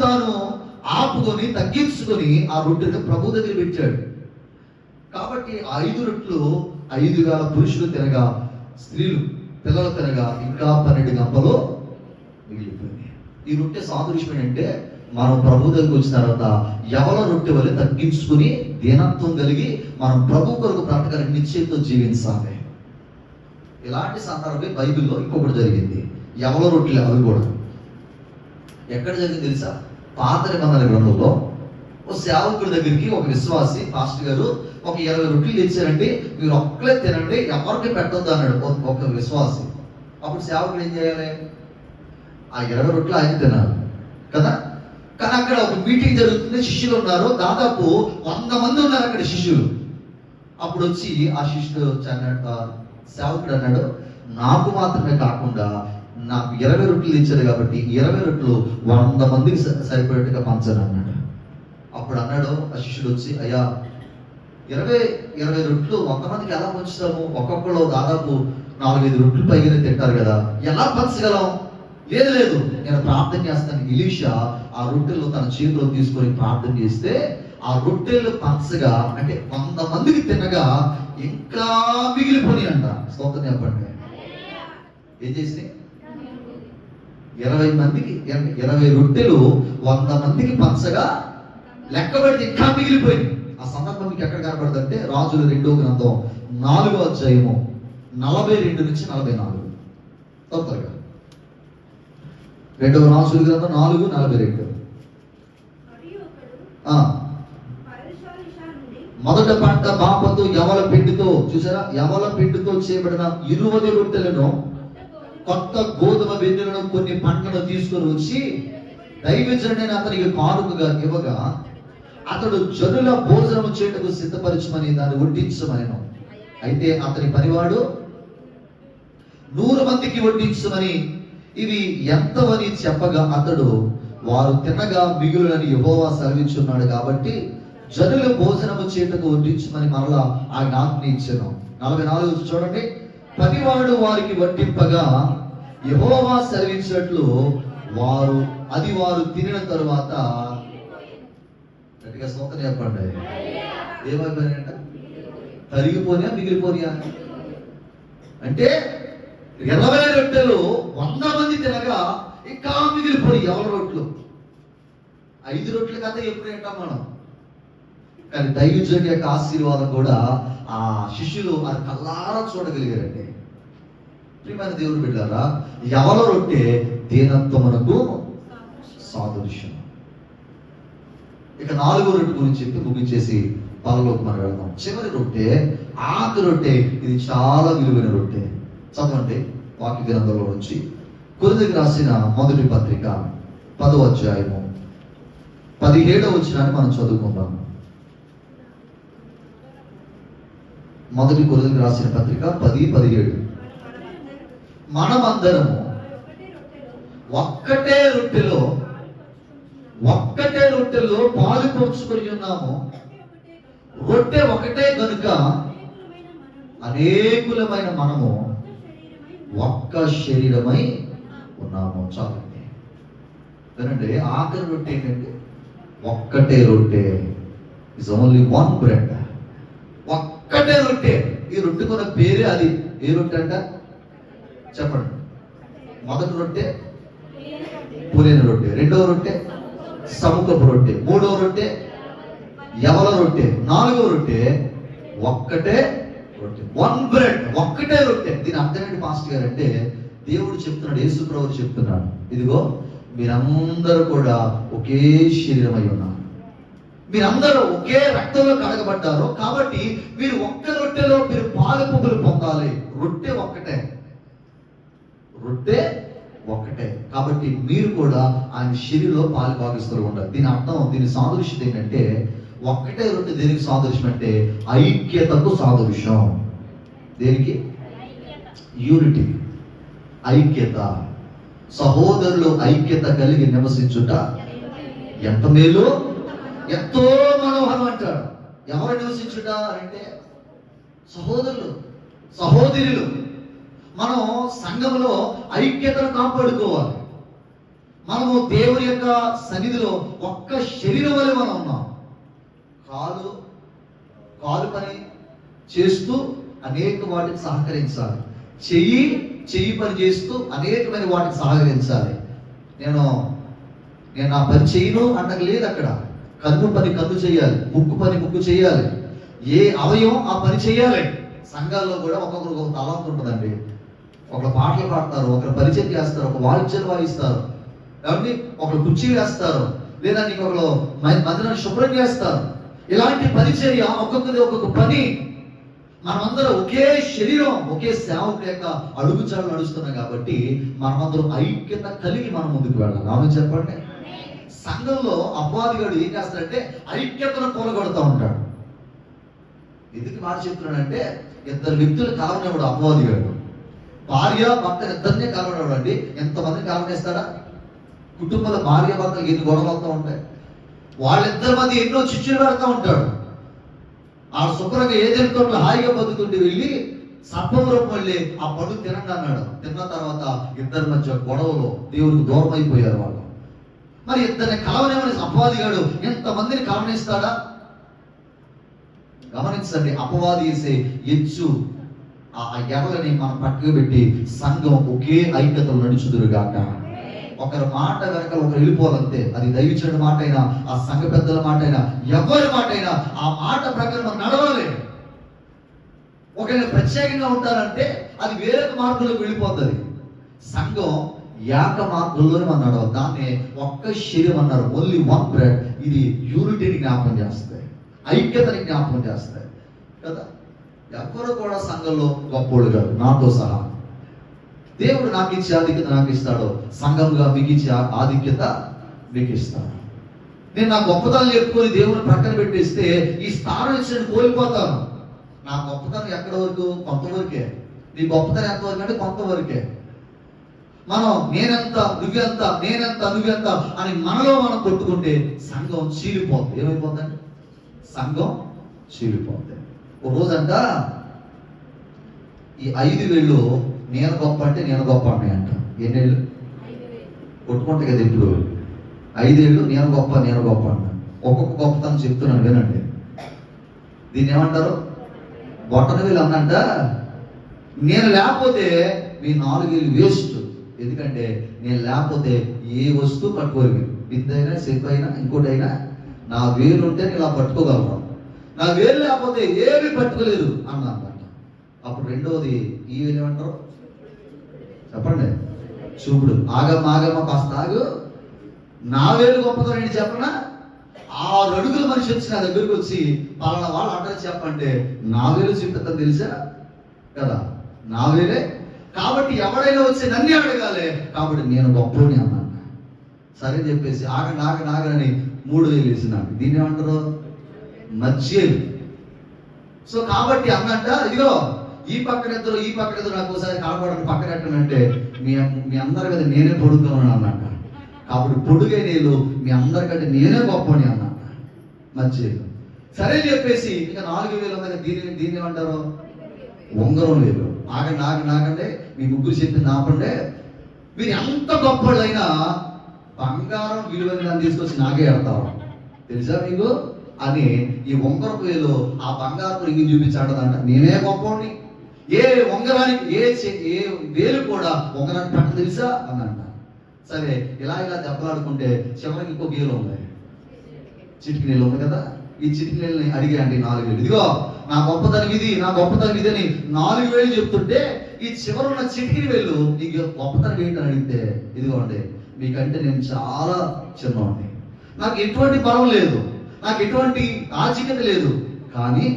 తాను ఆపుకొని తగ్గించుకొని ఆ రొట్టెని ప్రభు దగ్గర పెట్టాడు. కాబట్టి 5 రొట్టెలు 5,000 పురుషులు తినగా, స్త్రీలు పిల్లలు తినగా ఇంకా 12 గంపలు మిగిలిపోయింది. ఈ రొట్టె సాదృశ్యం అంటే మనం ప్రభు దగ్గరికి వచ్చిన తర్వాత యవల రొట్టె వల్ల తగ్గించుకుని దీనత్వం కలిగి మనం ప్రభు కొరకు బ్రతకాలని నిశ్చయంతో జీవించాలి. ఇలాంటి సందర్భం బైబిల్లో ఇంకొకటి జరిగింది. యవల రొట్టెలు అవి కూడా ఎక్కడ జరిగింది తెలుసా? పాత నిబంధన గ్రంథంలో ఓ సేవకుడి దగ్గరికి ఒక విశ్వాసి పాస్టర్ గారు ఒక 20 రొట్టెలు తెచ్చారండి, మీరు ఒక్కలే తినండి, ఎవరికి పెట్టొద్దు అన్నాడు ఒక విశ్వాసి. అప్పుడు సేవకుడు ఏం చేయాలి? ఆ 20 రొట్టెలు ఆయన తినాలి కదా. కానీ అక్కడ ఒక మీటింగ్ జరుగుతుంది, శిష్యులు ఉన్నారు, దాదాపు 100 మంది ఉన్నారు అక్కడ శిష్యులు. అప్పుడు వచ్చి ఆ శిష్యుడు అన్నాడు, సేవకుడు అన్నాడు, నాకు మాత్రమే కాకుండా నాకు 20 రొట్టెలు ఇచ్చారు కాబట్టి 20 రొట్టెలు 100 మందికి సరిపడేట్టుగా పంచాను అన్నాడు. అప్పుడు అన్నాడు ఆ శిష్యుడు వచ్చి, అయ్యా 20 రొట్టెలు 100 మందికి ఎలా పంచుతాము? ఒక్కొక్కరు దాదాపు 4-5 రొట్టెలు పైగానే తింటారు కదా, ఎలా పంచగలం? లేదు నేను ప్రార్థన చేస్తాను. ఎలీషా ఆ రొట్టెలు తన చేతిలో తీసుకొని ప్రార్థన చేస్తే ఆ రొట్టెలు పంచగా, అంటే 100 మందికి తినగా ఇంకా మిగిలిపోయి అంట. స్తోత్రం చెప్పండి. ఏం చేసి 20 రొట్టెలు 100 మందికి పంచగా లెక్క పెడితే ఇంకా మిగిలిపోయింది. ఆ సందర్భం మీకు ఎక్కడ కనబడుతుంది అంటే రాజుల 2వ గ్రంథం 4వ అధ్యాయము 42 నుంచి 44. తొందరగా 2వ రాజుల గ్రంథం 4:42. మొదట పంట బాపతో యవల పిండితో, చూసారా, యవల పిండితో చేయబడిన 20 రొట్టెలను, కొత్త గోధుమ వెన్నులను, కొన్ని పండ్లను తీసుకొని వచ్చి దైవజనుడైన అతనికి కానుకగా ఇవ్వగా, అతడు జనుల భోజనము చేయటకు సిద్ధపరచమని దాన్ని వడ్డించమనెను. అయితే అతని పనివాడు 100 మందికి వడ్డించమని ఇవి ఎంతవని చెప్పగా, అతడు వారు తినగా మిగులునని యెహోవా సెలవిచ్చున్నాడు కాబట్టి జనులు భోజనము చేయటకు వడ్డించమని మరలా ఆయన ఆజ్ఞ ఇచ్చెను. 44 చూడండి. పనివాడు వారికి వడ్డింపగా యెహోవా సెలవిచ్చినట్లు వారు తినిన తరువాత, గట్టిగా స్తోత్రం చెప్పండి, ఏమైపోయినాయంట? తరిగిపోయా మిగిలిపోయా? అంటే 20 రొట్టెలు 100 మంది తినగా ఇంకా మిగిలిపోయి ఎవరి రొట్టెలు. 5 రొట్టెల కథ ఎప్పుడు వింటాం మనం, కానీ దైవజనుడి యొక్క ఆశీర్వాదం కూడా ఆ శిష్యులు అది కల్లారా చూడగలిగారండి. ప్రియమైన దేవుని బిడ్డలారా, ఎవల రొట్టె దీనత్వమునకు సాదృశ్యం. ఇక 4వ రొట్టె గురించి చెప్పి ముగించేసి పరలోకి మనం వెళ్దాం. చివరి రొట్టె, ఆఖరి రొట్టె, ఇది చాలా విలువైన రొట్టె. చదవండి వాక్య గ్రంథంలో నుంచి కొరింథీయులకు రాసిన మొదటి పత్రిక 10వ అధ్యాయము 17వ వచనాన్ని మనం చదువుకుందాం. మొదటి కొరింథీయులకు రాసిన పత్రిక 10:17. మనమందరము ఒక్కటే రొట్టెలో పాలు పంచుకొని ఉన్నాము. రొట్టె ఒకటే గనుక అనేకులమైన మనము ఒక్క శరీరమై ఉన్నాము. చాలండి, వినండి. ఆఖరి రొట్టె ఏంటంటే ఒక్కటే రొట్టె, ఇస్ ఓన్లీ వన్ బ్రెడ్. ఒక్కటే రొట్టె. ఈ రొట్టెకున్న పేరే అది. ఏ రొట్టె అంట చెప్పండి. మొదటి రొట్టె పులిన రొట్టె, రెండవ రొట్టె సముఖపు రొట్టె, మూడవ రొట్టె యవల రొట్టె, 4వ రొట్టె ఒక్కటే రొట్టె, వన్ బ్రెడ్, ఒక్కటే రొట్టె. దీని అర్థం ఏంటి పాస్టర్ గారు అంటే, దేవుడు చెప్తున్నాడు, యేసు ప్రభువు చెప్తున్నాడు, ఇదిగో మీరందరూ కూడా ఒకే శరీరమై ఉన్నారు, మీరందరూ ఒకే రక్తంలో కడగబడ్డారు, కాబట్టి మీరు ఒక్క రొట్టెలో మీరు పాలు పువ్వులు పొందాలి. రొట్టె ఒక్కటే కాబట్టి మీరు కూడా ఆయన శరీరంలో పాలు భాగస్తులు ఉండాలి. దీని అర్థం, దీని సాదృశ్యం ఏంటంటే, ఒక్కటే రొట్టె దేనికి సాదృశ్యం అంటే ఐక్యతకు సాదృశ్యం. దేనికి? యూనిటీ, ఐక్యత. సహోదరులు ఐక్యత కలిగి నివసించుట ఎంత మేలు, ఎంతో మనోహరం అంటాడు. ఎవరు నివసించుట అంటే సహోదరులు, సహోదరులు. మనం సంఘంలో ఐక్యతను కాపాడుకోవాలి. మనము దేవుని యొక్క సన్నిధిలో ఒక్క శరీరం వలె మనం ఉన్నాం. కాలు పని చేస్తూ అనేక వాటికి సహకరించాలి. చెయ్యి పని చేస్తూ అనేకమైన వాటికి సహకరించాలి. నేను ఆ పని చేయను అన్నకు లేదు అక్కడ. కన్ను పని కన్ను చేయాలి, ముక్కు పని ముక్కు చేయాలి, ఏ అవయవం ఆ పని చేయాలి. సంఘాల్లో కూడా ఒక్కొక్కరికి ఒక తలాంతు ఉంటుందండి. ఒకరు పాటలు పాడతారు, ఒకరు పరిచయం చేస్తారు, ఒక వాయిద్యాలు వాయిస్తారు, కాబట్టి ఒకరు కుర్చీ వేస్తారు, లేదా ఇంకొకరు మందిరాన్ని శుభ్రం చేస్తారు. ఇలాంటి పరిచర్య ఒక్కొక్కరి ఒక్కొక్క పని. మనమందరం ఒకే శరీరం, ఒకే సేవకు యొక్క అడుగుచాలు నడుస్తున్నాం కాబట్టి మనమందరం ఐక్యత కలిగి మనం ముందుకు వెళ్ళాలి. ఆమె చెప్పండి. సంఘంలో అపవాదిగాడు ఏం చేస్తాడంటే ఐక్యతను కూలగొడతా ఉంటాడు. ఎందుకు మాట చెప్తున్నాడంటే, 2 వ్యక్తులు కాలనేవాడు అపవాదిగాడు. భార్య భర్త ఇద్దరినే కాలనేవాడు అండి. ఎంతమందిని కాలనేస్తాడా? కుటుంబంలో భార్య భర్తలు ఎన్ని గొడవలు అవుతూ ఉంటాయి. వాళ్ళిద్దరి మధ్య ఎన్నో చిచ్చులు పెడతా ఉంటాడు. ఆ శుభ్రంగా ఏదైనా తోటలో హాయిగా బతుకుంటే వెళ్ళి సర్పవరం వెళ్ళి ఆ పండు తినండి అన్నాడు. తిన్న తర్వాత ఇద్దరి మధ్య గొడవలు, దేవుడికి దూరం అయిపోయారు వాళ్ళు. మరి ఇద్దరిని కలవనేమని అపవాదిగాడు ఎంతమందిని కలవనిస్తాడా? గమనించండి. అపవాది వేసే ఎచ్చు ఆ ఎడలని మనం పట్టుకు పెట్టి సంఘం ఒకే ఐక్యతలు నడుచుదురుగాక. ఒకరి మాట వెనక ఒకరు వెళ్ళిపోవాలంతే. అది దైవజనుడి మాట అయినా, ఆ సంఘ పెద్దల మాట అయినా, ఎవరి మాట అయినా ఆ మాట ప్రకారం మనం నడవాలి. ఒకవేళ ప్రత్యేకంగా ఉంటారంటే అది వేరొక మార్గంలోకి వెళ్ళిపోతుంది. సంఘం ఏక మార్గంలోనే మనం నడవాలి. దాన్ని ఒక్క శరీరం అన్నారు, ఓన్లీ వన్ బ్రెడ్. ఇది యూనిటీని జ్ఞాపకం చేస్తుంది. ఐక్యతని జ్ఞాపకం చేస్తాయి కదా. ఎవరు కూడా సంఘంలో గొప్పోళ్ళు కాదు, నాతో సహా. దేవుడు నాకు ఇచ్చే ఆధిక్యత నాకు ఇస్తాడో, సంఘంగా మీకు ఇచ్చే ఆధిక్యత మీకు ఇస్తాడు. నేను నా గొప్పతనం చెప్పుకొని దేవుని ప్రక్కన పెట్టేస్తే ఈ స్థానం ఇచ్చిన కోల్పోతాను. నా గొప్పతనం ఎక్కడి వరకు? కొంతవరకే. నీ గొప్పతనం ఎంతవరకు అంటే కొంతవరకే. మనం నేనెంత నువ్వెంత, నేనెంత నువ్వెంత అని మనలో మనం కొట్టుకుంటే సంఘం చీలిపోతుంది. ఏమైపోతుందండి? సంఘం చీలిపోతుంది. ఒక రోజంట ఈ 5 వేళ్ళు నేను గొప్ప అంటే నేను గొప్ప అంట. ఎన్నేళ్ళు కొట్టుకుంటే కదా ఇప్పుడు? 5 ఏళ్ళు నేను గొప్ప నేను గొప్ప అంట. ఒక్కొక్క గొప్పతనం చెప్తున్నాను వినండి. దీన్ని ఏమంటారు? బొట్టన వేలు అన్నంట, నేను లేకపోతే మీ 4 వేలు వేస్ట్. ఎందుకంటే నేను లేకపోతే ఏ వస్తువు పట్టుకోరు. విద్దైనా చెప్పు అయినా ఇంకోటి అయినా నా వేలు ఉంటే నేను ఇలా పట్టుకోగలను, నా వేలు లేకపోతే ఏమి పట్టుకోలేదు అన్నమాట. అప్పుడు రెండవది ఈ వేలు ఏమంటారు చెప్పండి? చూపుడు. ఆగమ్మ కాస్త ఆగు, నా వేలు గొప్పతనం ఏంటి చెప్పనా? 6 అడుగుల మనిషి వచ్చి నా దగ్గరికి వచ్చి పలానా వాళ్ళు అడ్రస్ చెప్పంటే నా వేలు చెప్తాను తెలుసా కదా, నా వేలే. కాబట్టి ఎవడైనా వచ్చి నన్నే అడగాలి, కాబట్టి నేను గొప్పని అన్నాను. సరే చెప్పేసి ఆగని 3 వేలు వేసినాడు. దీన్ని ఏమంటారు? మధ్యలు. సో కాబట్టి అన్నట్ట, ఇదిగో ఈ పక్కనెద్దరు నాకు ఒకసారి కనపడని పక్కనెట్టనంటే మీ అందరి మీద నేనే పొడుగుతున్నాను అన్నట్ట. కాబట్టి పొడుగే నేను మీ అందరికంటే నేనే గొప్పని అన్నట్ట. మధ్యలు. సరే చెప్పేసి ఇక 4 వేలు ఉంది. దీన్ని ఏమంటారు? ఉంగరం వేలు. ఆగండి మీ ముగ్గురు చెప్పింది ఆపండి. మీరు ఎంత గొప్పళ్ళైనా బంగారం విలువైన తీసుకొచ్చి నాకే ఎడతారు తెలుసా మీకు అని ఈ ఉంగరపు వేలు ఆ బంగారం రింగు చూపించాడదంట. నేనే గొప్పని. ఏ ఉంగరానికి ఏ వేలు కూడా ఉంగరానికి పట్ట తెలుసా అన్నంట. సరే ఇలా దెబ్బలాడుకుంటే చివరికి ఇంకో వేలు ఉంది, చిటికి నీళ్ళు ఉంది కదా. ఈ చిటికి నీళ్ళని అడిగాండి 4 వేలు. ఇదిగో నా గొప్పతనం ఇది, నా గొప్పతనం ఇది అని 4 వేలు చెప్తుంటే ఈ చివరున్న చిటికి వేలు నీకు గొప్పతనం ఏంటని అడిగితే, ఇదిగోండి మీకంటే నేను చాలా చిన్నవాడిని, నాకు ఎటువంటి బలం లేదు, నాకు ఎటువంటి ఆధిక్యత లేదు, కానీ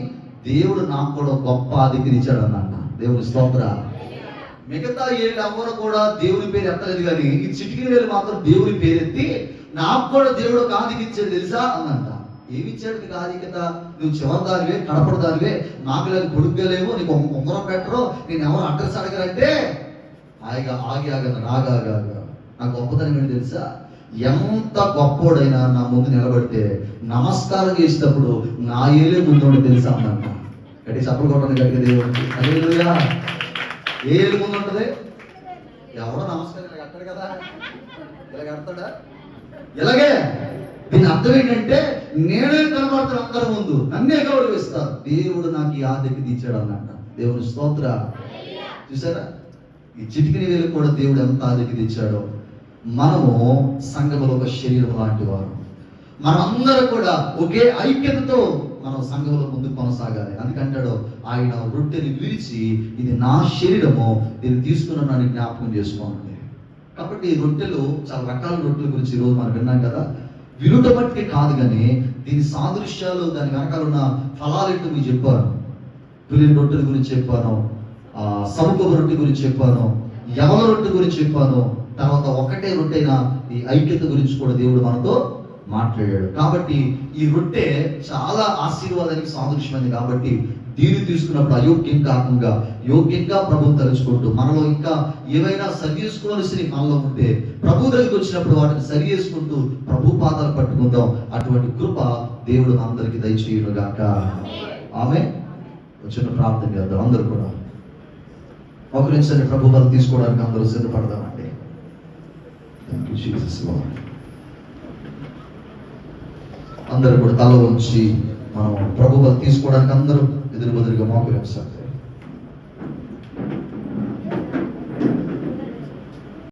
దేవుడు నాకు కూడా గొప్ప ఆధిక్యత ఇచ్చాడు అన్నమాట. దేవుని స్తోత్ర. మిగతా 7 అవ్వరు కూడా దేవుని పేరు ఎత్తలేదు, కానీ ఈ చిటికి వేలు మాత్రం దేవుని పేరెత్తి నాకు కూడా దేవుడు ఒక ఆధిక్యత ఇచ్చాడు తెలుసా అన్నంట. ఏమిచ్చాడు నీకు ఆధిక్యత? నువ్వు చివరిదానివే, కడపడదానివే, నాకు లేదు పొడుగ్గా లేవు, నీకు ఉంగరం పెట్టరు, నేను ఎవరు అడ్రస్ అడగాలంటే నా గొప్పతనం ఏంటి తెలుసా? ఎంత గొప్పోడైనా నా ముందు నిలబడితే నమస్కారం చేసేటప్పుడు నా ఏలే ముందు తెలుసా అన్నంట. గట్టి చప్పలు కొట్టండి గట్టిగా దేవుడికి. హల్లెలూయా. ఏ ఏలు ముందు ఉంటుంది? ఎవడో నమస్కారం ఇలా కట్టాడు కదా, ఇలా కడతాడా? ఇలాగే. దీని అర్థం ఏంటంటే నేనే కనబడతాను అందరి ముందు, నన్నే గౌరవిస్తారు. దేవుడు నాకు ఈ ఆధిక్యత ఇచ్చాడు అన్నట్ట. దేవుని స్తోత్ర. చూసారా ఈ చిటికిన వేలు కూడా దేవుడు ఎంత ఆధిక్యత ఇచ్చాడో. మనము సంఘములో ఒక శరీరం లాంటి వారు. మనం అందరూ కూడా ఒకే ఐక్యతతో మనం సంఘంలో ముందుకు కొనసాగాలి. అందుకంటాడు ఆయన రొట్టెని విరిచి ఇది నా శరీరము, దీన్ని తీసుకున్నాను జ్ఞాపకం చేసుకోండి. కాబట్టి రొట్టెలు చాలా రకాల రొట్టెల గురించి ఈరోజు మనం విన్నాం కదా. వినుట బట్టి కాదు, కానీ దీని సాదృశ్యాలు, దాని వెనకాల ఉన్న ఫలాలు ఏంటో మీకు చెప్పాను. పులిన రొట్టెల గురించి చెప్పాను, సముఖ రొట్టె గురించి చెప్పాను, యవల రొట్టె గురించి చెప్పాను. తర్వాత ఒకటే రొట్టెన ఈ ఐక్యత గురించి కూడా దేవుడు మనతో మాట్లాడాడు. కాబట్టి ఈ రొట్టె చాలా ఆశీర్వాదానికి సాదృశ్యమైంది. కాబట్టి దీన్ని తీసుకున్నప్పుడు అయోగ్యం కాకుండా యోగ్యంగా ప్రభువు తలుచుకుంటూ మనలో ఇంకా ఏవైనా సరి చేసుకోవాల్సిన మనలో ఉంటే ప్రభు దగ్గరికి వచ్చినప్పుడు వాటిని సరి చేసుకుంటూ ప్రభు పాదాలు పట్టుకుందాం. అటువంటి కృప దేవుడు అందరికీ దయచేయును గాక. ఆమె చిన్న ప్రార్థన చేద్దాం. అందరూ కూడా ఒకరించండి. ప్రభు వారు తీసుకోవడానికి అందరూ సిద్ధపడదామండి. అందరూ కూడా తల ఉంచి మనం ప్రభు వారు తీసుకోవడానికి అందరూ ఎదురుబెదురుగా మోకరించాలి.